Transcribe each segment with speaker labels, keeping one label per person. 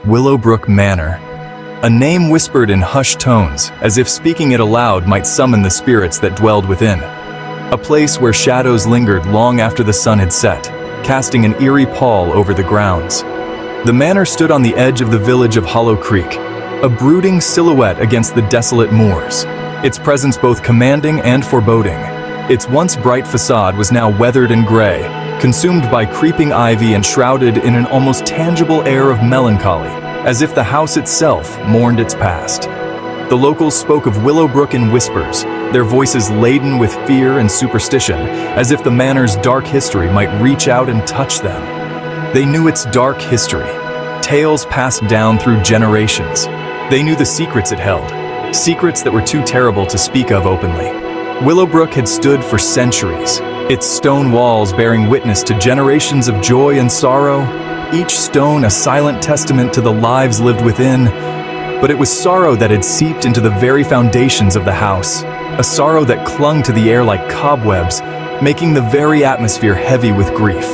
Speaker 1: Willowbrook Manor. A name whispered in hushed tones, as if speaking it aloud might summon the spirits that dwelled within. A place where shadows lingered long after the sun had set, casting an eerie pall over the grounds. The manor stood on the edge of the village of Hollow Creek, a brooding silhouette against the desolate moors, its presence both commanding and foreboding. Its once bright facade was now weathered and gray, consumed by creeping ivy and shrouded in an almost tangible air of melancholy, as if the house itself mourned its past. The locals spoke of Willowbrook in whispers, their voices laden with fear and superstition, as if the manor's dark history might reach out and touch them. They knew its dark history, tales passed down through generations. They knew the secrets it held, secrets that were too terrible to speak of openly. Willowbrook had stood for centuries, its stone walls bearing witness to generations of joy and sorrow, each stone a silent testament to the lives lived within. But it was sorrow that had seeped into the very foundations of the house, a sorrow that clung to the air like cobwebs, making the very atmosphere heavy with grief.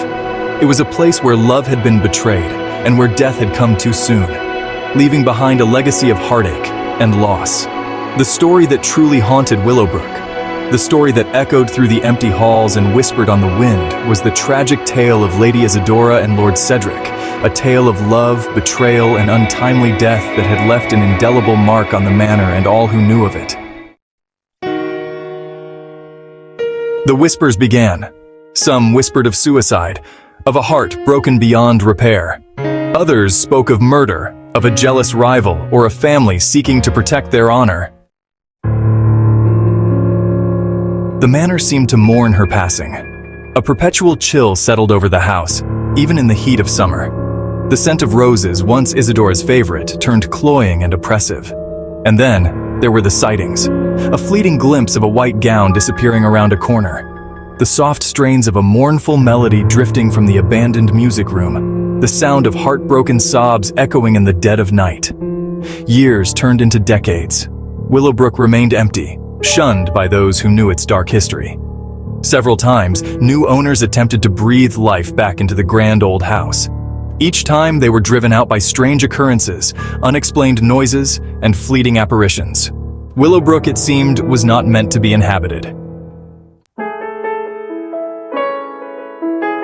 Speaker 1: It was a place where love had been betrayed and where death had come too soon, leaving behind a legacy of heartache and loss. The story that truly haunted Willowbrook, the story that echoed through the empty halls and whispered on the wind, was the tragic tale of Lady Isadora and Lord Cedric, a tale of love, betrayal, and untimely death that had left an indelible mark on the manor and all who knew of it. The whispers began. Some whispered of suicide, of a heart broken beyond repair. Others spoke of murder, of a jealous rival, or a family seeking to protect their honor. The manor seemed to mourn her passing. A perpetual chill settled over the house, even in the heat of summer. The scent of roses, once Isadora's favorite, turned cloying and oppressive. And then, there were the sightings. A fleeting glimpse of a white gown disappearing around a corner. The soft strains of a mournful melody drifting from the abandoned music room. The sound of heartbroken sobs echoing in the dead of night. Years turned into decades. Willowbrook remained empty, shunned by those who knew its dark history. Several times, new owners attempted to breathe life back into the grand old house. Each time, they were driven out by strange occurrences, unexplained noises, and fleeting apparitions. Willowbrook, it seemed, was not meant to be inhabited.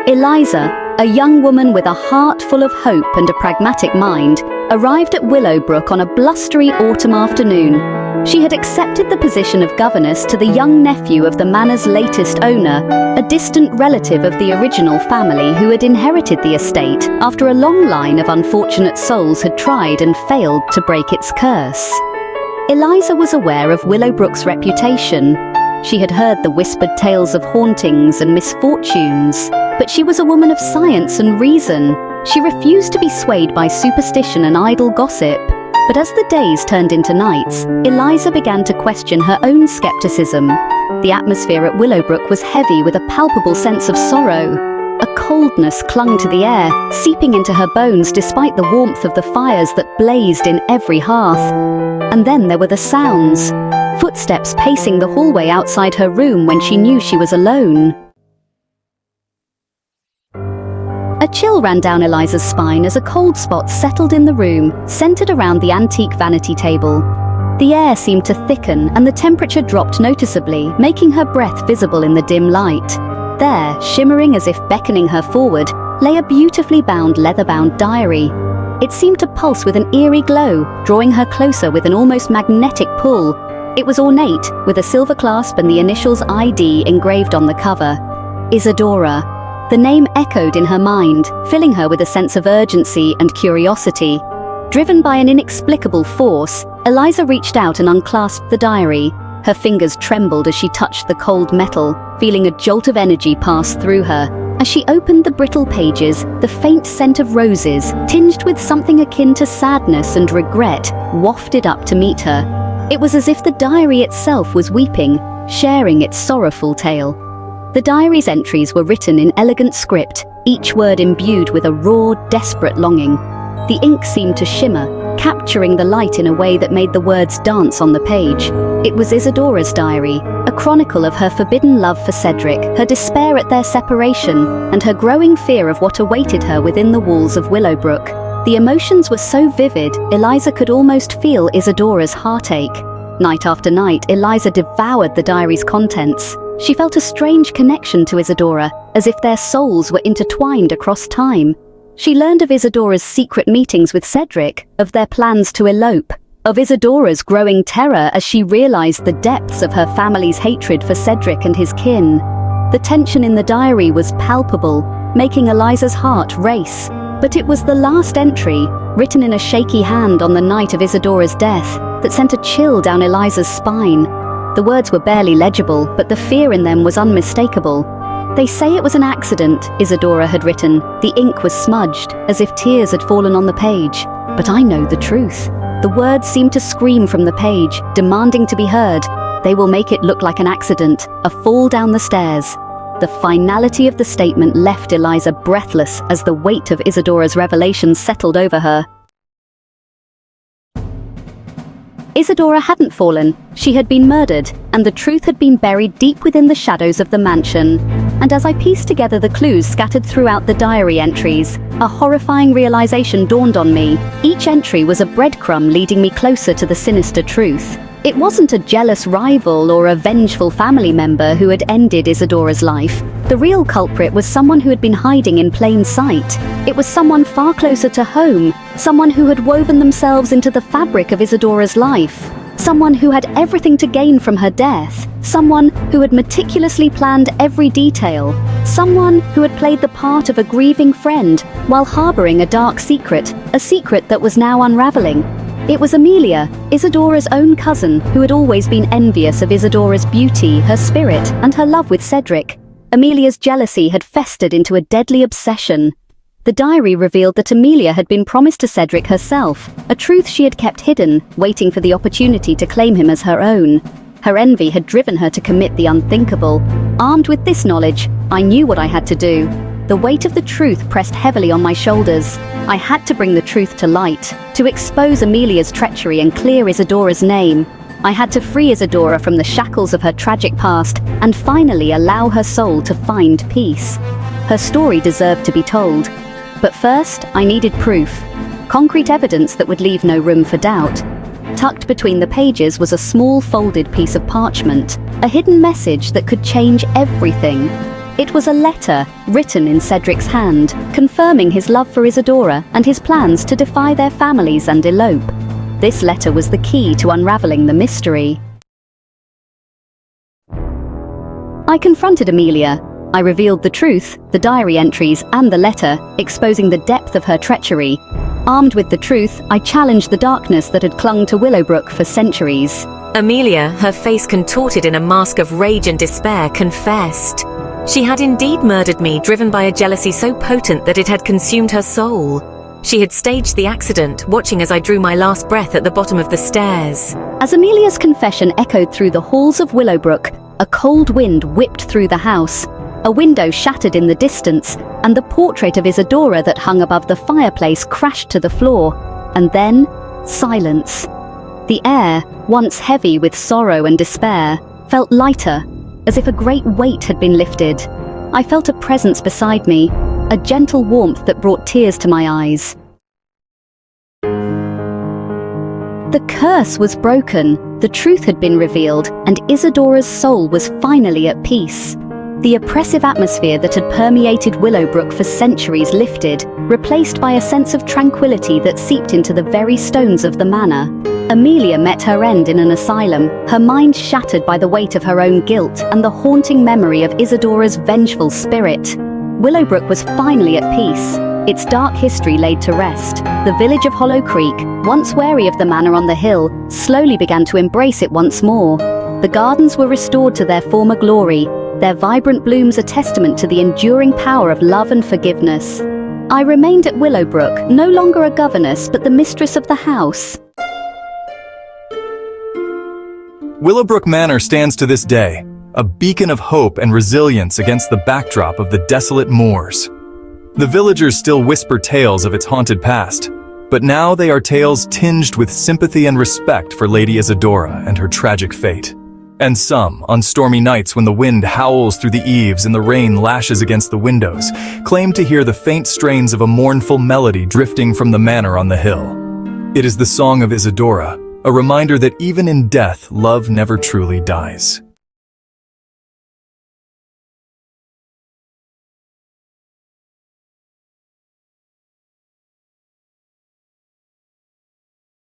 Speaker 2: Eliza, a young woman with a heart full of hope and a pragmatic mind, arrived at Willowbrook on a blustery autumn afternoon. She had accepted the position of governess to the young nephew of the manor's latest owner, a distant relative of the original family who had inherited the estate after a long line of unfortunate souls had tried and failed to break its curse. Eliza was aware of Willowbrook's reputation. She had heard the whispered tales of hauntings and misfortunes, but she was a woman of science and reason. She refused to be swayed by superstition and idle gossip. But as the days turned into nights, Eliza began to question her own skepticism. The atmosphere at Willowbrook was heavy with a palpable sense of sorrow. A coldness clung to the air, seeping into her bones despite the warmth of the fires that blazed in every hearth. And then there were the sounds. Footsteps pacing the hallway outside her room when she knew she was alone. A chill ran down Eliza's spine as a cold spot settled in the room, centered around the antique vanity table. The air seemed to thicken and the temperature dropped noticeably, making her breath visible in the dim light. There, shimmering as if beckoning her forward, lay a beautifully bound leather-bound diary. It seemed to pulse with an eerie glow, drawing her closer with an almost magnetic pull. It was ornate, with a silver clasp and the initials ID engraved on the cover. Isadora. The name echoed in her mind, filling her with a sense of urgency and curiosity. Driven by an inexplicable force, Eliza reached out and unclasped the diary. Her fingers trembled as she touched the cold metal, feeling a jolt of energy pass through her. As she opened the brittle pages, the faint scent of roses, tinged with something akin to sadness and regret, wafted up to meet her. It was as if the diary itself was weeping, sharing its sorrowful tale. The diary's entries were written in elegant script, each word imbued with a raw, desperate longing. The ink seemed to shimmer, capturing the light in a way that made the words dance on the page. It was Isadora's diary, a chronicle of her forbidden love for Cedric, her despair at their separation, and her growing fear of what awaited her within the walls of Willowbrook. The emotions were so vivid, Eliza could almost feel Isadora's heartache. Night after night, Eliza devoured the diary's contents. She felt a strange connection to Isadora, as if their souls were intertwined across time. She learned of Isadora's secret meetings with Cedric, of their plans to elope, of Isadora's growing terror as she realized the depths of her family's hatred for Cedric and his kin. The tension in the diary was palpable, making Eliza's heart race. But it was the last entry, written in a shaky hand on the night of Isadora's death, that sent a chill down Eliza's spine. The words were barely legible, but the fear in them was unmistakable. "They say it was an accident," Isadora had written. The ink was smudged, as if tears had fallen on the page. "But I know the truth." The words seemed to scream from the page, demanding to be heard. "They will make it look like an accident, a fall down the stairs." The finality of the statement left Eliza breathless as the weight of Isadora's revelations settled over her. Isadora hadn't fallen. She had been murdered, and the truth had been buried deep within the shadows of the mansion. And as I pieced together the clues scattered throughout the diary entries, a horrifying realization dawned on me. Each entry was a breadcrumb leading me closer to the sinister truth. It wasn't a jealous rival or a vengeful family member who had ended Isadora's life. The real culprit was someone who had been hiding in plain sight. It was someone far closer to home, someone who had woven themselves into the fabric of Isadora's life, someone who had everything to gain from her death, someone who had meticulously planned every detail, someone who had played the part of a grieving friend while harboring a dark secret, a secret that was now unraveling. It was Amelia, Isadora's own cousin, who had always been envious of Isadora's beauty, her spirit, and her love with Cedric. Amelia's jealousy had festered into a deadly obsession. The diary revealed that Amelia had been promised to Cedric herself, a truth she had kept hidden, waiting for the opportunity to claim him as her own. Her envy had driven her to commit the unthinkable. Armed with this knowledge, I knew what I had to do. The weight of the truth pressed heavily on my shoulders. I had to bring the truth to light, to expose Amelia's treachery and clear Isadora's name. I had to free Isadora from the shackles of her tragic past and finally allow her soul to find peace. Her story deserved to be told. But first, I needed proof. Concrete evidence that would leave no room for doubt. Tucked between the pages was a small folded piece of parchment, a hidden message that could change everything. It was a letter written in Cedric's hand, confirming his love for Isadora and his plans to defy their families and elope. This letter was the key to unraveling the mystery. I confronted Amelia. I revealed the truth, the diary entries, and the letter, exposing the depth of her treachery. Armed with the truth, I challenged the darkness that had clung to Willowbrook for centuries.
Speaker 3: Amelia, her face contorted in a mask of rage and despair, confessed. She had indeed murdered me, driven by a jealousy so potent that it had consumed her soul. She had staged the accident, watching as I drew my last breath at the bottom of the stairs.
Speaker 2: As Amelia's confession echoed through the halls of Willowbrook, a cold wind whipped through the house. A window shattered in the distance, and the portrait of Isadora that hung above the fireplace crashed to the floor. And then, silence. The air, once heavy with sorrow and despair, felt lighter, as if a great weight had been lifted. I felt a presence beside me, a gentle warmth that brought tears to my eyes. The curse was broken, the truth had been revealed, and Isadora's soul was finally at peace. The oppressive atmosphere that had permeated Willowbrook for centuries lifted, replaced by a sense of tranquility that seeped into the very stones of the manor. Amelia met her end in an asylum, her mind shattered by the weight of her own guilt and the haunting memory of Isadora's vengeful spirit. Willowbrook was finally at peace, its dark history laid to rest. The village of Hollow Creek, once wary of the manor on the hill, slowly began to embrace it once more. The gardens were restored to their former glory, their vibrant blooms a testament to the enduring power of love and forgiveness. I remained at Willowbrook, no longer a governess but the mistress of the house.
Speaker 1: Willowbrook Manor stands to this day, a beacon of hope and resilience against the backdrop of the desolate moors. The villagers still whisper tales of its haunted past, but now they are tales tinged with sympathy and respect for Lady Isadora and her tragic fate. And some, on stormy nights when the wind howls through the eaves and the rain lashes against the windows, claim to hear the faint strains of a mournful melody drifting from the manor on the hill. It is the song of Isadora, a reminder that even in death, love never truly dies.